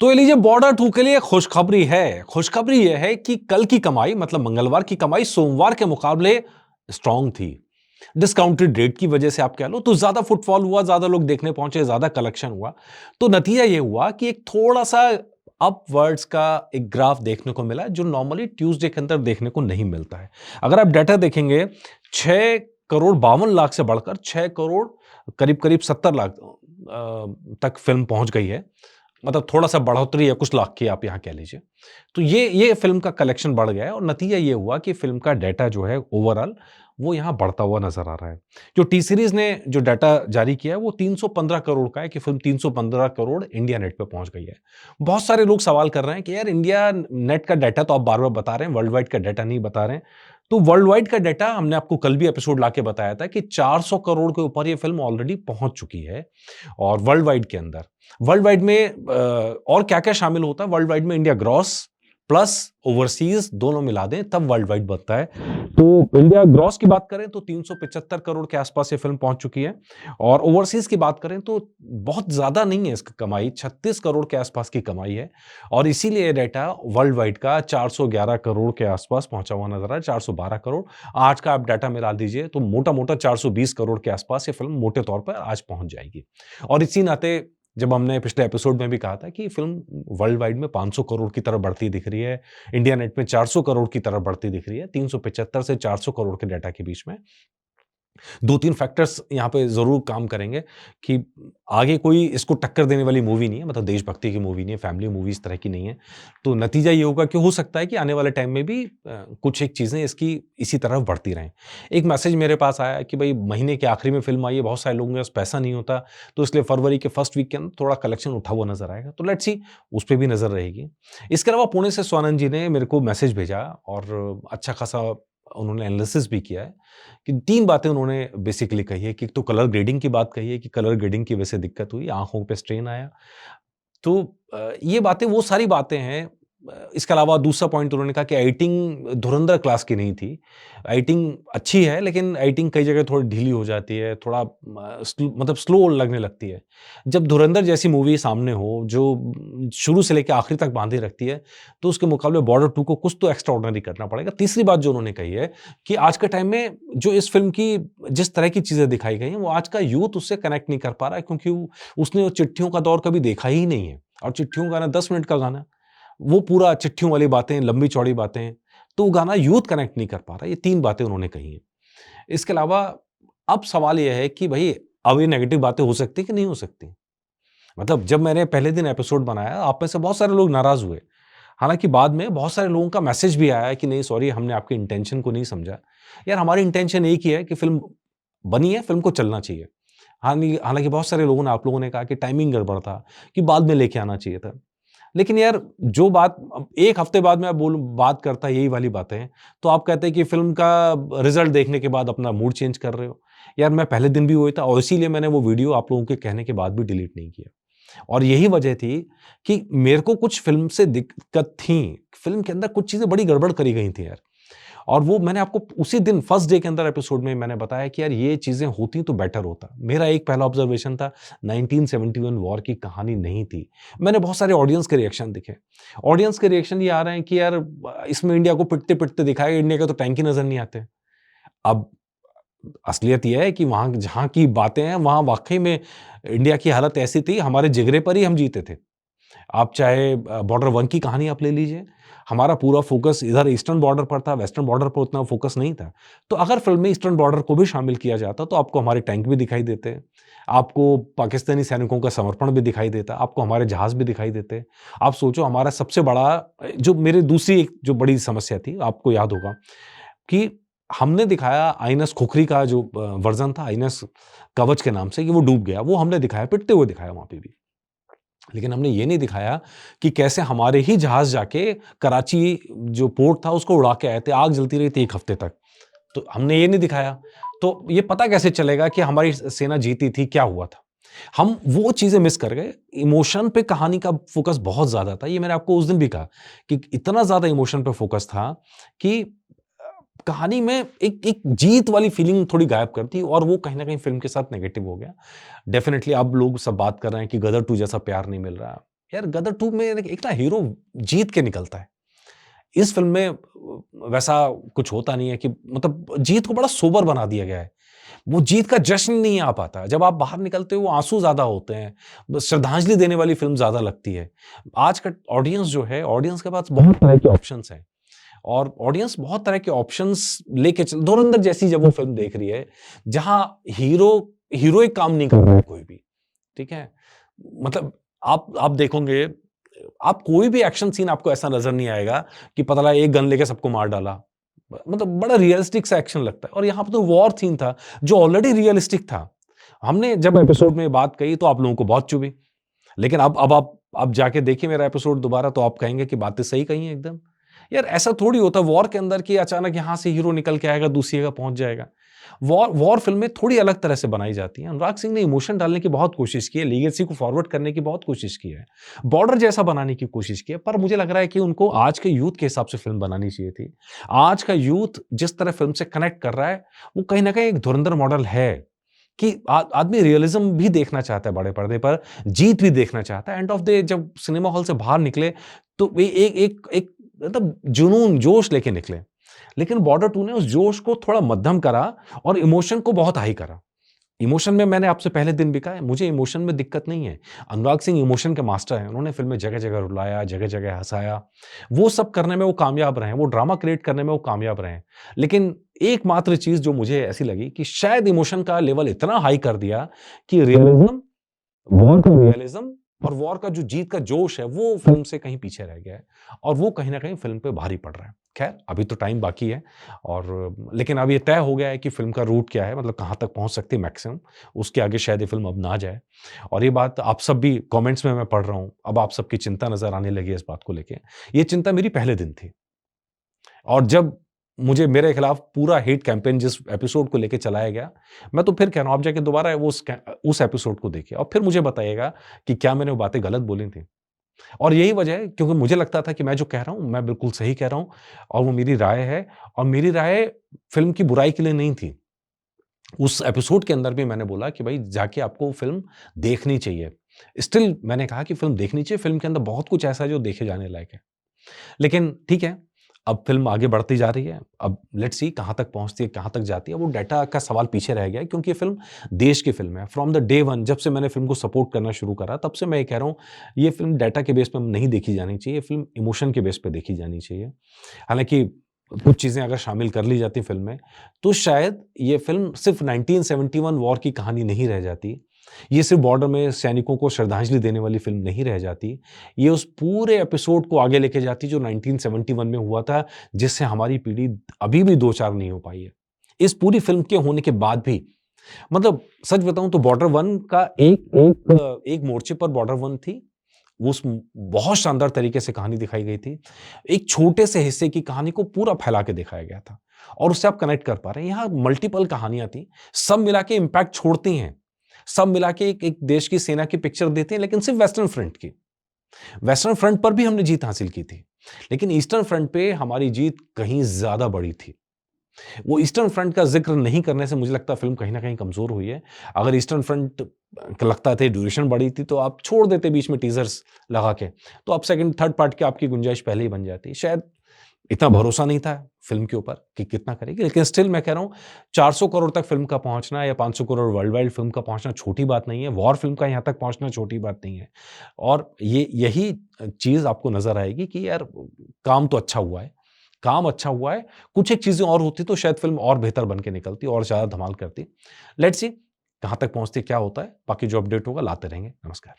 तो ये लीजिए बॉर्डर 2 के लिए खुशखबरी है। खुशखबरी ये है कि कल की कमाई मतलब मंगलवार की कमाई सोमवार के मुकाबले स्ट्रांग थी। डिस्काउंटेड रेट की वजह से आप कह लो तो ज्यादा फुटफॉल हुआ, ज्यादा लोग देखने पहुंचे, ज्यादा कलेक्शन हुआ। तो नतीजा ये हुआ कि एक थोड़ा-सा अपवर्ड्स का एक ग्राफ देखने को मिला जो नॉर्मली ट्यूसडे के अंदर देखने को नहीं मिलता है। अगर आप डाटा देखेंगे 6 करोड़ 52 लाख से बढ़कर 6 करोड़ करीब-करीब 70 लाख तक फिल्म पहुंच गई है। मतलब थोड़ा-सा बढ़ोतरी है, कुछ लाख की आप यहाँ कह लीजिए। तो ये फ़िल्म का कलेक्शन बढ़ गया है और नतीजा ये हुआ कि फ़िल्म का डाटा जो है ओवरऑल वो यहाँ बढ़ता हुआ नज़र आ रहा है। जो टी सीरीज़ ने जो डाटा जारी किया है वो 315 करोड़ का है कि फ़िल्म 315 करोड़ इंडिया नेट पे पहुँच गई है। बहुत सारे लोग सवाल कर रहे हैं कि यार इंडिया नेट का डाटा तो आप बार-बार बता रहे हैं, वर्ल्ड वाइड का डाटा नहीं बता रहे हैं। तो वर्ल्ड वाइड का डाटा हमने आपको कल भी एपिसोड लाके बताया था कि 400 करोड़ के ऊपर ये फ़िल्म ऑलरेडी पहुँच चुकी है और वर्ल्ड वाइड के अंदर। वर्ल्ड वाइड में और क्या-क्या शामिल होता है? वर्ल्ड वाइड में इंडिया ग्रॉस प्लस ओवरसीज़ दोनों मिला दें तब वर्ल्ड वाइड बनता है। तो इंडिया ग्रॉस की बात करें तो 375 करोड़ के आसपास ये फ़िल्म पहुँच चुकी है और ओवरसीज़ की बात करें तो बहुत ज़्यादा नहीं है इसकी कमाई, 36 करोड़ के आसपास की कमाई है और इसीलिए ये डाटा वर्ल्ड वाइड का 411 करोड़ के आसपास पहुँचा हुआ नज़र आ रहा है, 412 करोड़। आज का आप डाटा मिला दीजिए तो मोटा-मोटा 420 करोड़ के आसपास ये फ़िल्म मोटे तौर पर आज पहुँच जाएगी। और इसी नाते जब हमने पिछले एपिसोड में भी कहा था कि फ़िल्म वर्ल्ड वाइड में 500 करोड़ की तरफ बढ़ती दिख रही है, इंडिया नेट में 400 करोड़ की तरफ बढ़ती दिख रही है, 375 से 400 करोड़ के डाटा के बीच में। 2-3 फैक्टर्स यहाँ पे ज़रूर काम करेंगे कि आगे कोई इसको टक्कर देने वाली मूवी नहीं है, मतलब देशभक्ति की मूवी नहीं है, फैमिली मूवी इस तरह की नहीं है। तो नतीजा ये होगा कि हो सकता है कि आने वाले टाइम में भी कुछ एक चीज़ें इसकी इसी तरफ बढ़ती रहें। एक मैसेज मेरे पास आया कि भई महीने के आखिरी में फ़िल्म आई है, बहुत सारे लोगों के पास पैसा नहीं होता, तो इसलिए फरवरी के फर्स्ट वीक के अंदर थोड़ा कलेक्शन उठा हुआ नज़र आएगा। तो लेट्स सी उस पे भी नज़र रहेगी। इसके अलावा पुणे से स्वानंद जी ने मेरे को मैसेज भेजा और अच्छा खासा उन्होंने एनालिसिस भी किया है कि 3 बातें उन्होंने बेसिकली कही है कि एक तो कलर ग्रेडिंग की बात कही है कि कलर ग्रेडिंग की वजह से दिक्कत हुई, आँखों पे स्ट्रेन आया। तो ये बातें वो सारी बातें हैं। इसके अलावा दूसरा पॉइंट उन्होंने कहा कि एडिटिंग धुरंधर क्लास की नहीं थी। एडिटिंग अच्छी है लेकिन एडिटिंग कई जगह थोड़ी ढीली हो जाती है, थोड़ा मतलब स्लो लगने लगती है। जब धुरंधर जैसी मूवी सामने हो जो शुरू से लेके आखिरी तक बाँधे रखती है, तो उसके मुकाबले बॉर्डर 2 को कुछ तो एक्स्ट्राऑर्डिनरी करना पड़ेगा। तीसरी बात जो उन्होंने कही है कि आज के टाइम में जो इस फ़िल्म की जिस तरह की चीज़ें दिखाई गई हैं, वो आज का यूथ उससे कनेक्ट नहीं कर पा रहा है क्योंकि उसने वो चिट्ठियों का दौर कभी देखा ही नहीं है और चिट्ठियों का गाना 10 मिनट का गाना, वो पूरा चिट्ठियों वाली बातें, लंबी-चौड़ी बातें, तो वो गाना यूथ कनेक्ट नहीं कर पा रहा है। ये 3 बातें उन्होंने कही हैं। इसके अलावा अब सवाल ये है कि भई अब ये नेगेटिव बातें हो सकती हैं कि नहीं हो सकती? मतलब जब मैंने पहले दिन एपिसोड बनाया, आप में से बहुत सारे लोग नाराज़ हुए। हालाँकि बाद में बहुत सारे लोगों का मैसेज भी आया है कि नहीं सॉरी हमने आपके इंटेंशन को नहीं समझा। यार हमारी इंटेंशन एक ही है कि फ़िल्म बनी है, फ़िल्म को चलना चाहिए। हालाँकि बहुत सारे लोगों ने आप लोगों ने कहा कि टाइमिंग गड़बड़ था, कि बाद में लेके आना चाहिए था। लेकिन यार जो बात अब 1 हफ्ते बाद मैं बोलूँ बात करता यही वाली बातें हैं, तो आप कहते हैं कि फ़िल्म का रिज़ल्ट देखने के बाद अपना मूड चेंज कर रहे हो। यार मैं पहले दिन भी वही था और इसीलिए मैंने वो वीडियो आप लोगों के कहने के बाद भी डिलीट नहीं किया। और यही वजह थी कि मेरे को कुछ फ़िल्म से दिक्कत थी। फ़िल्म के अंदर कुछ चीज़ें बड़ी गड़बड़ करी गई थी यार। और वो मैंने आपको उसी दिन फर्स्ट डे के अंदर एपिसोड में मैंने बताया कि यार ये चीज़ें होती तो बेटर होता। मेरा एक पहला ऑब्जर्वेशन था 1971 वॉर की कहानी नहीं थी। मैंने बहुत सारे ऑडियंस के रिएक्शन दिखे। ऑडियंस के रिएक्शन ये आ रहे हैं कि यार इसमें इंडिया को पिटते-पिटते दिखाया, इंडिया के तो टैंक ही नज़र नहीं आते। अब असलियत ये है कि वहाँ जहाँ की बातें हैं, वहाँ वाक़ई में इंडिया की हालत ऐसी थी, हमारे जिगरे पर ही हम जीते थे। आप चाहे बॉर्डर 1 की कहानी आप ले लीजिए, हमारा पूरा फ़ोकस इधर ईस्टर्न बॉर्डर पर था, वेस्टर्न बॉर्डर पर उतना फ़ोकस नहीं था। तो अगर फ़िल्म में ईस्टर्न बॉर्डर को भी शामिल किया जाता, तो आपको हमारे टैंक भी दिखाई देते, आपको पाकिस्तानी सैनिकों का समर्पण भी दिखाई देता, आपको हमारे जहाज़ भी दिखाई देते। आप सोचो हमारा सबसे बड़ा जो मेरी दूसरी एक जो बड़ी समस्या थी, आपको याद होगा कि हमने दिखाया आईएनएस खुखरी का जो वर्ज़न था आईएनएस कवच के नाम से कि वो डूब गया, वो हमने दिखाया, पिटते हुए दिखाया वहाँ पे भी। लेकिन हमने ये नहीं दिखाया कि कैसे हमारे ही जहाज़ जाके कराची जो पोर्ट था उसको उड़ा के आए थे, आग जलती रही थी 1 हफ्ते तक। तो हमने ये नहीं दिखाया। तो ये पता कैसे चलेगा कि हमारी सेना जीती थी, क्या हुआ था? हम वो चीज़ें मिस कर गए। इमोशन पे कहानी का फ़ोकस बहुत ज़्यादा था। ये मैंने आपको उस दिन भी कहा कि इतना ज़्यादा इमोशन पे फ़ोकस था कि कहानी में एक एक जीत वाली फीलिंग थोड़ी गायब कर दी और वो कहीं न कहीं फ़िल्म के साथ नेगेटिव हो गया। डेफ़िनिटली अब लोग सब बात कर रहे हैं कि गदर 2 जैसा प्यार नहीं मिल रहा। यार गदर 2 में एक ना हीरो जीत के निकलता है। इस फ़िल्म में वैसा कुछ होता नहीं है कि मतलब जीत को बड़ा सोबर बना दिया गया है। वो जीत का जश्न नहीं आ पाता। जब आप बाहर निकलते हो वो आँसू ज़्यादा होते हैं। बस श्रद्धांजलि देने वाली फ़िल्म ज़्यादा लगती है। आज का ऑडियंस जो है, ऑडियंस के पास बहुत तरह के ऑप्शंस हैं और ऑडियंस बहुत तरह के ऑप्शंस लेके चल धुरंधर जैसी जब वो फ़िल्म देख रही है, जहाँ हीरोइक काम नहीं कर रहा है कोई भी, ठीक है? मतलब आप देखोगे, आप कोई भी एक्शन सीन आपको ऐसा नज़र नहीं आएगा कि पता लगा एक गन लेके सबको मार डाला। मतलब बड़ा रियलिस्टिक सा एक्शन लगता है और यहाँ पे तो वॉर सीन था, जो ऑलरेडी रियलिस्टिक था। हमने जब एपिसोड में बात कही तो आप लोगों को बहुत चुभी। लेकिन अब आप जाके देखिए मेरा एपिसोड दोबारा तो आप कहेंगे कि बातें सही कही हैं एकदम। यार ऐसा थोड़ी होता वॉर के अंदर कि अचानक यहाँ से हीरो निकल के आएगा, दूसरी जगह पहुँच जाएगा। वॉर वॉर फ़िल्में थोड़ी अलग तरह से बनाई जाती हैं। अनुराग सिंह ने इमोशन डालने की बहुत कोशिश की है, लीगेसी को फॉरवर्ड करने की बहुत कोशिश की है, बॉर्डर जैसा बनाने की कोशिश की है, पर मुझे लग रहा है कि उनको आज के यूथ के हिसाब से फ़िल्म बनानी चाहिए थी। आज का यूथ जिस तरह फ़िल्म से कनेक्ट कर रहा है, वो कहीं न कहीं एक धुरंधर मॉडल है कि आदमी रियलिज़्म भी देखना चाहता है बड़े पर्दे पर, जीत भी देखना चाहता है। एंड ऑफ द जब सिनेमा हॉल से बाहर निकले, तो वे एक मतलब जुनून, जोश लेके निकले। लेकिन बॉर्डर 2 ने उस जोश को थोड़ा मध्यम करा और इमोशन को बहुत हाई करा। इमोशन में मैंने आपसे पहले दिन भी कहा है, मुझे इमोशन में दिक्कत नहीं है। अनुराग सिंह इमोशन के मास्टर हैं। उन्होंने फ़िल्में जगह-जगह रुलाया, जगह-जगह हँसाया। वो सब करने में वो कामयाब रहे हैं, वो ड्रामा क्रिएट करने में वो कामयाब रहे हैं। लेकिन एकमात्र चीज़ जो मुझे ऐसी लगी कि शायद इमोशन का लेवल इतना हाई कर दिया कि वॉर का रियलिज़्म और वॉर का जो जीत का जोश है, वो फ़िल्म से कहीं पीछे रह गया है और वो कहीं न कहीं फ़िल्म पे भारी पड़ रहा है। ख़ैर, अभी तो टाइम बाकी है और लेकिन अब ये तय हो गया है कि फ़िल्म का रूट क्या है, मतलब कहाँ तक पहुँच सकती है मैक्सिमम, उसके आगे शायद ये फ़िल्म अब ना जाए। और ये बात आप सब भी कमेंट्स में मैं पढ़ रहा हूँ, अब आप सबकी चिंता नज़र आने लगी है इस बात को लेके। ये चिंता मेरी पहले दिन थी और जब मुझे मेरे खिलाफ पूरा हेट कैंपेन जिस एपिसोड को लेके चलाया गया, मैं तो फिर कह रहा हूँ, आप जाके दोबारा उस एपिसोड को देखिए और फिर मुझे बताइएगा कि क्या मैंने वो बातें गलत बोली थी। और यही वजह है क्योंकि मुझे लगता था कि मैं जो कह रहा हूँ, मैं बिल्कुल सही कह रहा हूँ और वो मेरी राय है और मेरी राय फ़िल्म की बुराई के लिए नहीं थी। उस एपिसोड के अंदर भी मैंने बोला कि भाई जाके आपको फ़िल्म देखनी चाहिए। स्टिल मैंने कहा कि फ़िल्म देखनी चाहिए, फ़िल्म के अंदर बहुत कुछ ऐसा है जो देखे जाने लायक है। लेकिन ठीक है, अब फ़िल्म आगे बढ़ती जा रही है। अब लेट्स सी कहाँ तक पहुँचती है, कहाँ तक जाती है। वो डाटा का सवाल पीछे रह गया है क्योंकि ये फ़िल्म देश की फ़िल्म है। फ्रॉम द डे वन जब से मैंने फ़िल्म को सपोर्ट करना शुरू करा, तब से मैं ये कह रहा हूँ, ये फ़िल्म डाटा के बेस पे नहीं देखी जानी चाहिए, ये फ़िल्म इमोशन के बेस पे देखी जानी चाहिए। हालाँकि कुछ चीज़ें अगर शामिल कर ली जाती फ़िल्म में, तो शायद ये फ़िल्म सिर्फ़ 1971 वॉर की कहानी नहीं रह जाती। ये सिर्फ़ बॉर्डर में सैनिकों को श्रद्धांजलि देने वाली फ़िल्म नहीं रह जाती। ये उस पूरे एपिसोड को आगे लेके जाती जो 1971 में हुआ था, जिससे हमारी पीढ़ी अभी भी दो-चार नहीं हो पाई है। इस पूरी फ़िल्म के होने के बाद भी मतलब सच बताऊँ तो बॉर्डर 1 का एक मोर्चे पर बॉर्डर 1 थी। वो उस बहुत शानदार तरीके से कहानी दिखाई गई थी। एक छोटे से हिस्से की कहानी को पूरा फैला के दिखाया गया था और उससे आप कनेक्ट कर पा रहे हैं। यहाँ मल्टीपल कहानियाँ थी, सब मिला के इम्पैक्ट छोड़ती हैं। सब मिला के एक देश की सेना की पिक्चर देते हैं, लेकिन सिर्फ़ वेस्टर्न फ्रंट की। वेस्टर्न फ्रंट पर भी हमने जीत हासिल की थी, लेकिन ईस्टर्न फ्रंट पे हमारी जीत कहीं ज़्यादा बड़ी थी। वो ईस्टर्न फ्रंट का ज़िक्र नहीं करने से मुझे लगता है फ़िल्म कहीं न कहीं कमज़ोर हुई है। अगर ईस्टर्न फ्रंट लगता था ड्यूरेशन बड़ी थी तो आप छोड़ देते बीच में टीज़र्स लगा के, तो अब सेकंड थर्ड पार्ट की आपकी गुंजाइश पहले ही बन जाती। शायद इतना भरोसा नहीं था फ़िल्म के ऊपर कि कितना करेगी, लेकिन स्टिल मैं कह रहा हूँ 400 करोड़ तक फ़िल्म का पहुँचना या 500 करोड़ वर्ल्ड वाइड फ़िल्म का पहुँचना छोटी बात नहीं है। वॉर फ़िल्म का यहाँ तक पहुँचना छोटी बात नहीं है। और यही चीज़ आपको नज़र आएगी कि यार काम तो अच्छा हुआ है। काम अच्छा हुआ है, कुछ एक चीज़ें और होती तो शायद फ़िल्म और बेहतर बन के निकलती और ज़्यादा धमाल करती। लेट्स सी कहाँ तक पहुँचती है, क्या होता है? बाकी जो अपडेट होगा लाते रहेंगे। नमस्कार।